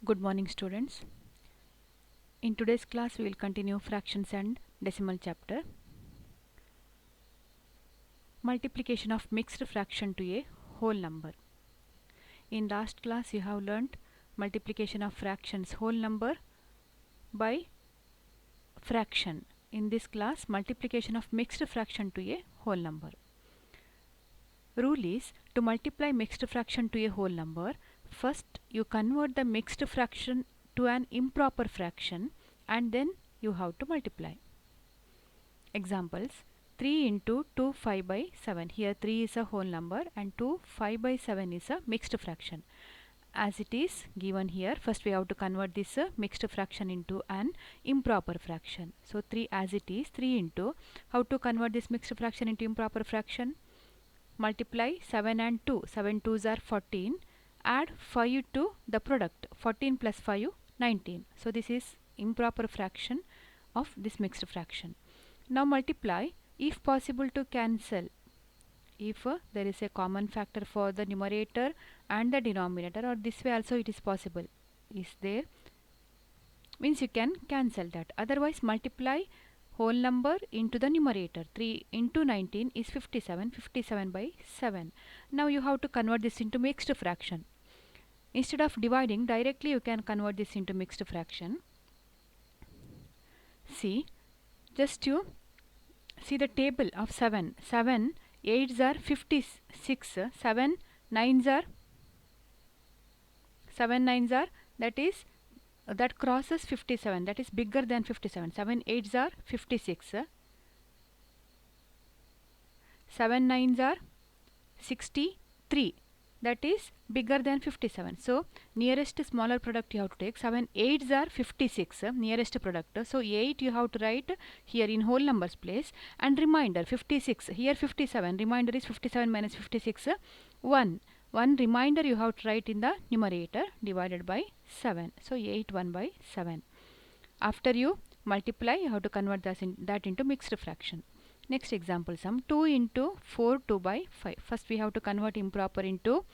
Good morning, students. In today's class we will continue fractions and decimal chapter. Multiplication of mixed fraction to a whole number. In last class you have learnt multiplication of fractions whole number by fraction. In this class multiplication of mixed fraction to a whole number. Rule is to multiply mixed fraction to a whole number, first you convert the mixed fraction to an improper fraction and then you have to multiply. Examples: 3 into 2 5 by 7. Here 3 is a whole number and 2 5 by 7 is a mixed fraction. As it is given here, first we have to convert this mixed fraction into an improper fraction. So 3 as it is, 3 into, how to convert this mixed fraction into improper fraction? Multiply 7 and 2. 7 2s are 14. Add 5 to the product. 14 plus 5, 19. So this is improper fraction of this mixed fraction. Now multiply, if possible to cancel. If there is a common factor for the numerator and the denominator, or this way also it is possible. Is there? Means you can cancel that. Otherwise multiply whole number into the numerator. 3 into 19 is 57. 57 by 7. Now you have to convert this into mixed fraction. Instead of dividing, directly you can convert this into mixed fraction. See, just you see the table of 7. 7 8s are 56. 7 9s are that crosses 57, that is bigger than 57. 7 8s are 56. 7 9s are 63, that is bigger than 57. So nearest smaller product you have to take. 7 8s are 56, nearest product. So 8 you have to write here in whole numbers place, and remainder 56, here 57, remainder is 57 minus 56, 1 remainder you have to write in the numerator divided by 7. So 8 1 by 7. After you multiply, you have to convert that into mixed fraction. Next example sum: 2 into 4 2 by 5. First we have to convert improper into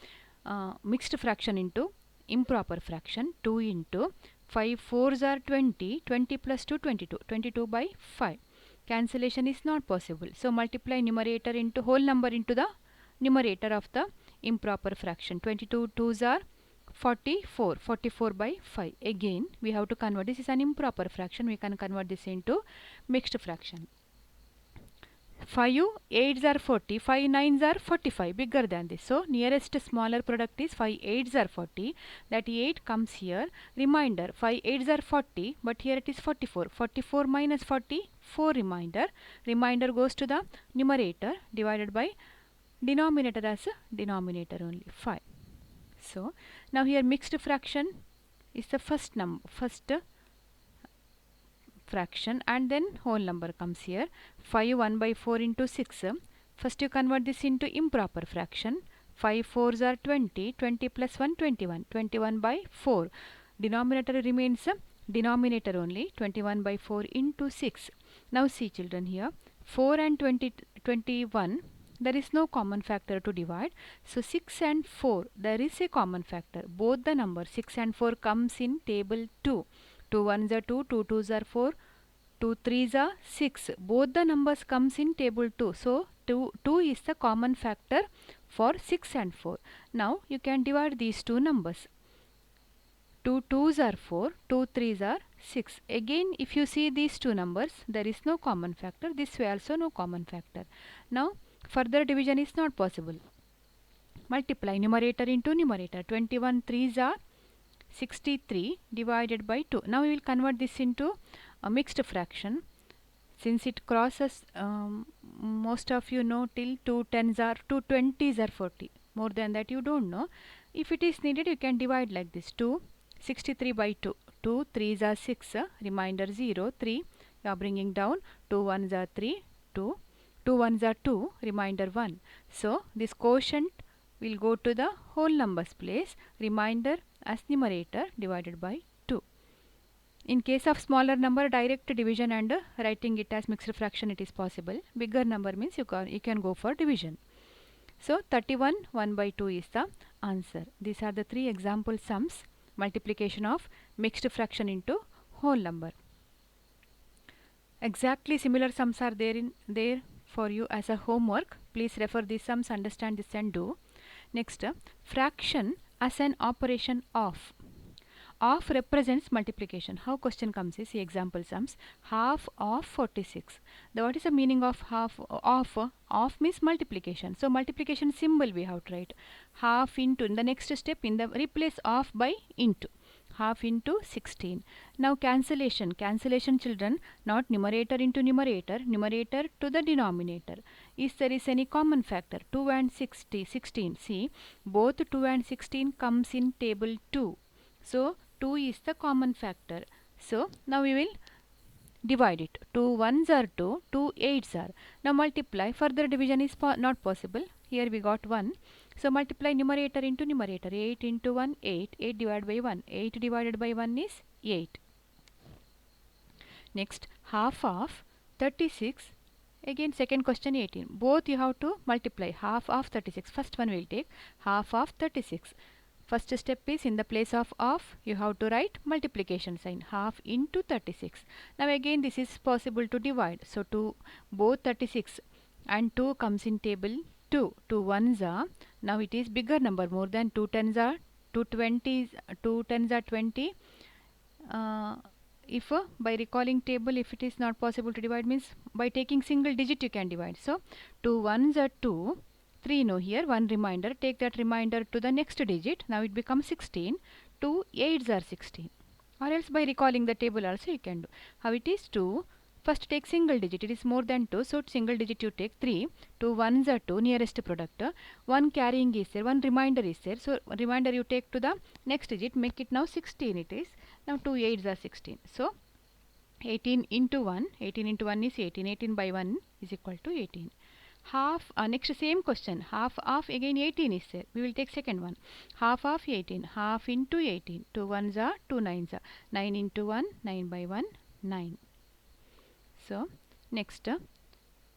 mixed fraction into improper fraction. 2 into 5 4s are 20. 20 plus 2 22. 22 by 5. Cancellation is not possible. So multiply numerator into whole number into the numerator of the improper fraction. 22 2s are 44. 44 by 5. Again we have to convert. This is an improper fraction. We can convert this into mixed fraction. 5 8s are 40. 5 9s are 45. Bigger than this. So nearest smaller product is 5 8s are 40. That 8 comes here. Remainder 5 8s are 40. But here it is 44. 44 minus 40. 4 remainder. Remainder goes to the numerator divided by denominator as a denominator only 5. So now here mixed fraction is the first fraction, and then whole number comes here. 5 1 by 4 into 6. First you convert this into improper fraction. 5 4s are 20. 20 plus 1 21. 21 by 4. Denominator remains denominator only. 21 by 4 into 6. Now see children, here 4 and 21, there is no common factor to divide. So 6 and 4, there is a common factor. Both the numbers 6 and 4 comes in table 2. 2 1s are 2, 2 2s are 4, 2 3s are 6. Both the numbers comes in table 2. So 2 is the common factor for 6 and 4. Now you can divide these two numbers. 2 2s are 4, 2 3s are 6. Again if you see these two numbers, there is no common factor. This way also no common factor. Now further division is not possible. Multiply numerator into numerator. 21 3s are 63 divided by 2. Now we will convert this into a mixed fraction. Since it crosses, most of you know till 2 10s are 2 20s are 40. More than that you don't know. If it is needed, you can divide like this. 2 63 by 2. 2 3s are 6. Remainder 0 3. You are bringing down. 2 1s are 3 2. 2 1s are 2. Remainder 1. So this quotient will go to the whole numbers place. Remainder as numerator divided by 2. In case of smaller number, direct division and writing it as mixed fraction it is possible. Bigger number means you can go for division. So 31 1 by 2 is the answer. These are the three example sums multiplication of mixed fraction into whole number. Exactly similar sums are there for you as a homework. Please refer these sums, understand this and do. Next, fraction as an operation of. Of represents multiplication. How question comes is, see example sums. Half of 46. What is the meaning of half of? Of means multiplication. So multiplication symbol we have to write. Half into, in the next step, in the replace of by into. Half into 16. Now cancellation. Cancellation children, not numerator into numerator, numerator to the denominator. Is there is any common factor? 2 and 16. See, both 2 and 16 comes in table 2. So 2 is the common factor. So now we will divide it. 2 ones are 2, 2 eights are. Now multiply. Further division is not possible. Here we got 1. So multiply numerator into numerator. 8 into 1, 8. 8 divided by 1. 8 divided by 1 is 8. Next, half of 36. Again second question 18. Both you have to multiply. Half of 36. First one we will take half of 36. First step is, in the place of you have to write multiplication sign, half into 36. Now again this is possible to divide. So both 36 and 2 comes in table 2. 2 ones are, now it is bigger number, more than 2 tens are, 2 20s, 2 tens are 20. If by recalling table, if it is not possible to divide, means by taking single digit you can divide. So 2 ones are 2. 3 no here, 1 remainder, take that remainder to the next digit. Now it becomes 16. 2 8s are 16. Or else by recalling the table also you can do. How it is? 2. First take single digit, it is more than 2, so single digit you take 3. 2 ones are 2, nearest product. 1 carrying is there, 1 remainder is there, so remainder you take to the next digit, make it now 16 it is. Now 2 8s are 16. So 18 into 1, 18 into 1 is 18, 18 by 1 is equal to 18. Half, next same question, half of again 18 is there. We will take second one. Half of 18, half into 18. 2 ones are, 2 nines are. 9 into 1, 9 by 1, 9. So, next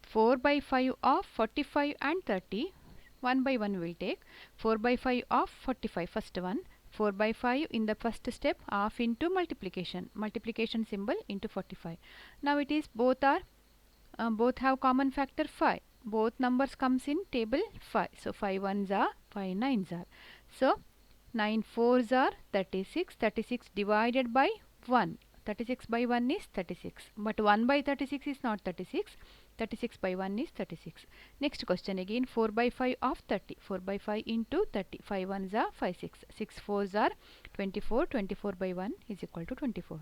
4 by 5 of 45 and 30. 1 by 1 we will take. 4 by 5 of 45, first one. 4 by 5 in the first step, half into multiplication. Multiplication symbol into 45. Now it is both have common factor 5. Both numbers comes in table 5. So 5 ones are, 5 nines are. So 9 fours are 36. 36 divided by 1. 36 by 1 is 36. But 1 by 36 is not 36. 36 by 1 is 36. Next question again, 4 by 5 of 30. 4 by 5 into 30. 5 ones are 5 6. 6 fours are 24. 24 by 1 is equal to 24.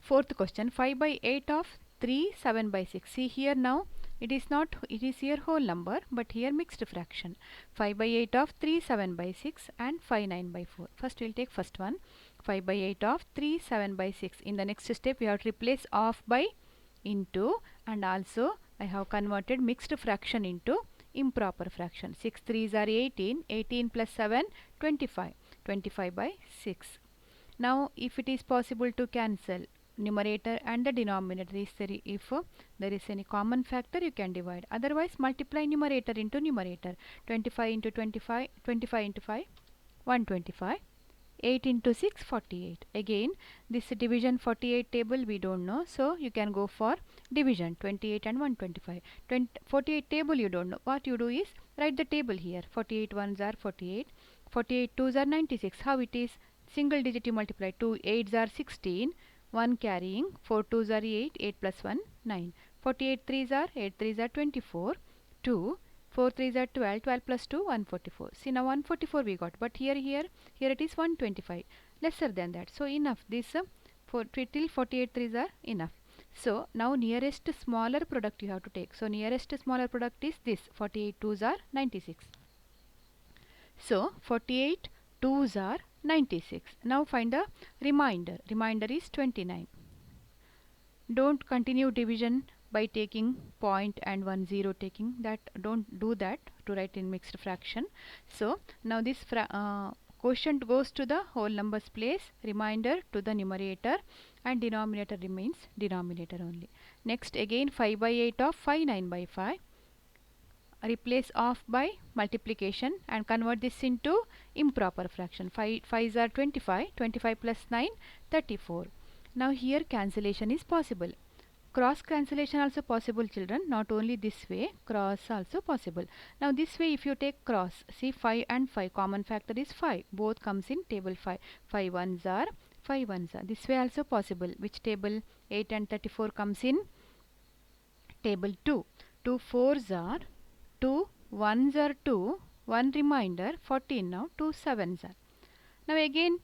Fourth question, 5 by 8 of 3, 7 by 6. See here now, it is not, it is here whole number, but here mixed fraction. 5 by 8 of 3, 7 by 6 and 5, 9 by 4. First we will take first one. 5 by 8 of 3, 7 by 6. In the next step, we have to replace of by into, and also I have converted mixed fraction into improper fraction. 6 3s are 18. 18 plus 7, 25. 25 by 6. Now if it is possible to cancel numerator and the denominator, is there, if there is any common factor you can divide, otherwise multiply numerator into numerator. 25 into 25, 25 into 5, 125. 8 into 6, 48. Again this division 48 table we don't know, so you can go for division 28 and 125. 48 table you don't know, what you do is write the table here. 48 ones are 48, 48 twos are 96. How it is? Single digit you multiply. 2 8s are 16, 1 carrying, 4 twos are 8, 8 plus 1, 9. 48 threes are, 8 threes are 24, 2, 4 threes are 12, 12 plus 2, 144. See now 144 we got, but here it is 125, lesser than that. So enough, this till 48 threes are enough. So now nearest smaller product you have to take. So nearest smaller product is this, 48 twos are 96. So 48 twos are 96. Now find the remainder. Remainder is 29. Don't continue division by taking point and 1 0 taking that. Don't do that to write in mixed fraction. So now this quotient goes to the whole numbers place, remainder to the numerator, and denominator remains denominator only. Next again 5 by 8 of 5, 9 by 5. replace off by multiplication and convert this into improper fraction. 5 5s are 25, 25 plus 9, 34. Now here cancellation is possible. Cross cancellation also possible, children. Not only this way, cross also possible. Now this way if you take cross, see 5 and 5, common factor is 5. Both comes in table 5. 5 ones are 5 ones are. This way also possible. Which table? 8 and 34 comes in table 2. 2 fours are 2 ones are 2, 1 remainder 14 now, 2 sevens are. Now again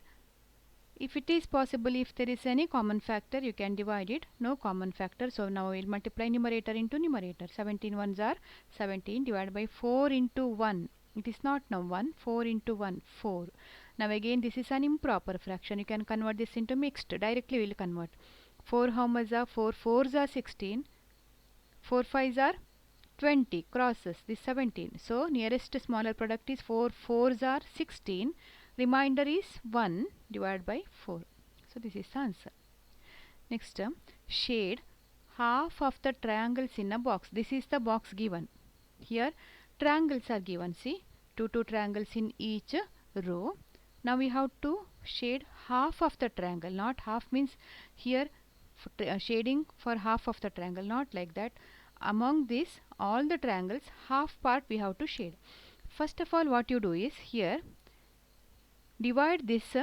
if it is possible, if there is any common factor, you can divide it. No common factor, so now we will multiply numerator into numerator. 17 ones are 17 divided by 4 into 1. It is not now 1, 4 into 1, 4. Now again this is an improper fraction. You can convert this into mixed. Directly we will convert. 4 how much are? 4 fours are 16. 4 fives are 20. Crosses this 17. So nearest smaller product is 4 fours are 16. Remainder is 1 divided by 4. So this is the answer. Next, shade half of the triangles in a box. This is the box given. Here triangles are given. See, two triangles in each row. Now we have to shade half of the triangle. Not half means here shading for half of the triangle. Not like that. Among these all the triangles, half part we have to shade. First of all, what you do is here divide this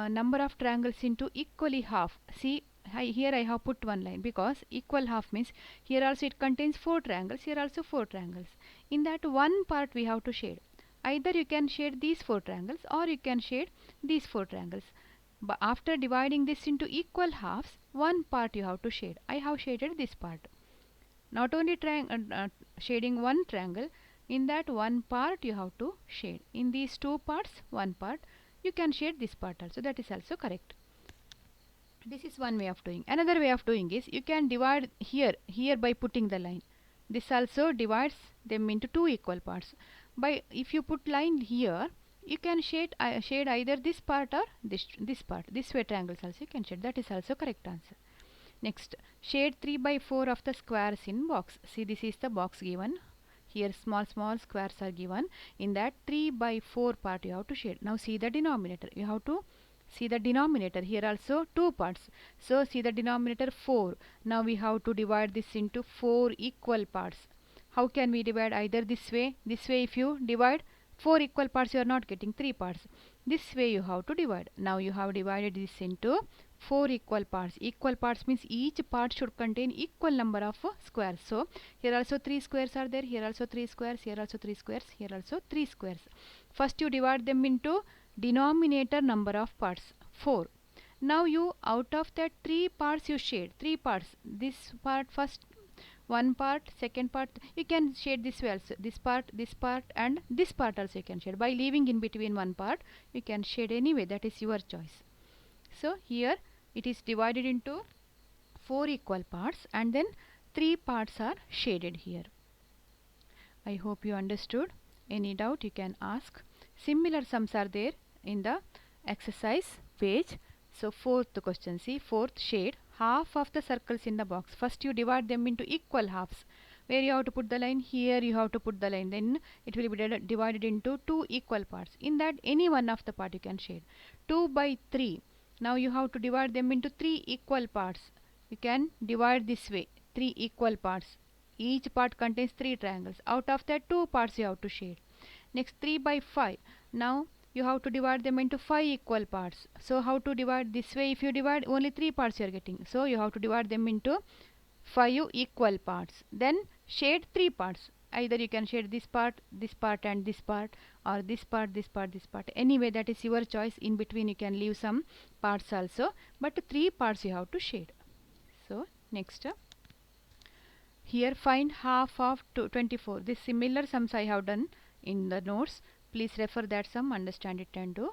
number of triangles into equally half. See, here I have put one line because equal half means here also it contains 4 triangles, here also 4 triangles. In that one part we have to shade. Either you can shade these 4 triangles or you can shade these 4 triangles. But after dividing this into equal halves, one part you have to shade. I have shaded this part. Not only shading one triangle, in that one part you have to shade. In these two parts, one part, you can shade this part also. That is also correct. This is one way of doing. Another way of doing is you can divide here by putting the line. This also divides them into two equal parts. By if you put line here, you can shade either this part or this part. This way triangles also you can shade. That is also correct answer. Next, shade 3 by 4 of the squares in box. See, this is the box given. Here small squares are given. In that 3 by 4 part you have to shade. Now see the denominator. You have to see the denominator. Here also two parts. So see the denominator 4. Now we have to divide this into 4 equal parts. How can we divide? Either this way. This way if you divide 4 equal parts, you are not getting 3 parts. This way you have to divide. Now you have divided this into 4 equal parts. Equal parts means each part should contain equal number of squares. So here also 3 squares are there. Here also 3 squares. Here also 3 squares. Here also 3 squares. First you divide them into denominator number of parts, 4. Now you out of that 3 parts you shade. 3 parts. This part first, one part, second part, you can shade this way also. This part and this part also you can shade. By leaving in between one part, you can shade anyway. That is your choice. So here it is divided into 4 equal parts and then 3 parts are shaded here. I hope you understood. Any doubt you can ask. Similar sums are there in the exercise page. So fourth question, see, fourth, shade half of the circles in the box. First you divide them into equal halves. Where you have to put the line? Here you have to put the line. Then it will be divided into 2 equal parts. In that any one of the part you can shade. 2 by 3. Now you have to divide them into 3 equal parts. You can divide this way. 3 equal parts. Each part contains 3 triangles. Out of that 2 parts you have to shade. Next 3 by 5. Now you have to divide them into 5 equal parts. So how to divide? This way if you divide, only 3 parts you are getting. So you have to divide them into 5 equal parts. Then shade 3 parts. Either you can shade this part and this part, or this part, this part, this part. Anyway, that is your choice. In between you can leave some parts also, but 3 parts you have to shade. So next, here find half of 24. This similar sums I have done in the notes. Please refer that sum, understand it and do.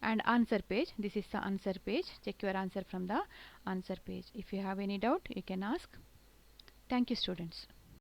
And answer page. This is the answer page. Check your answer from the answer page. If you have any doubt, you can ask. Thank you, students.